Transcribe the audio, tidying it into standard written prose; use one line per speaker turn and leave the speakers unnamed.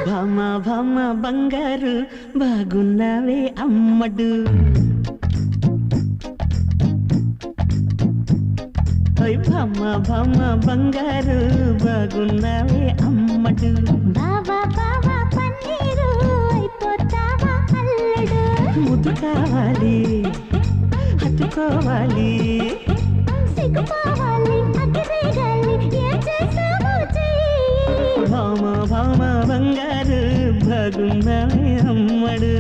భామ భామ బంగారు బాగున్నావే అమ్మడు భామ భామ బంగారు బాగున్నావే అమ్మడు
బావా బావా పన్నీరు అయిపోతావా అల్లుడు
ముద్దు కావాలి హత్తుకోవాలి
సిగ్గుపోవాలి అగ్గిరేగాలి ఏం చేస్తావో చెయ్యి
భామ భామ బంగారు బాగున్నావే అమ్మడు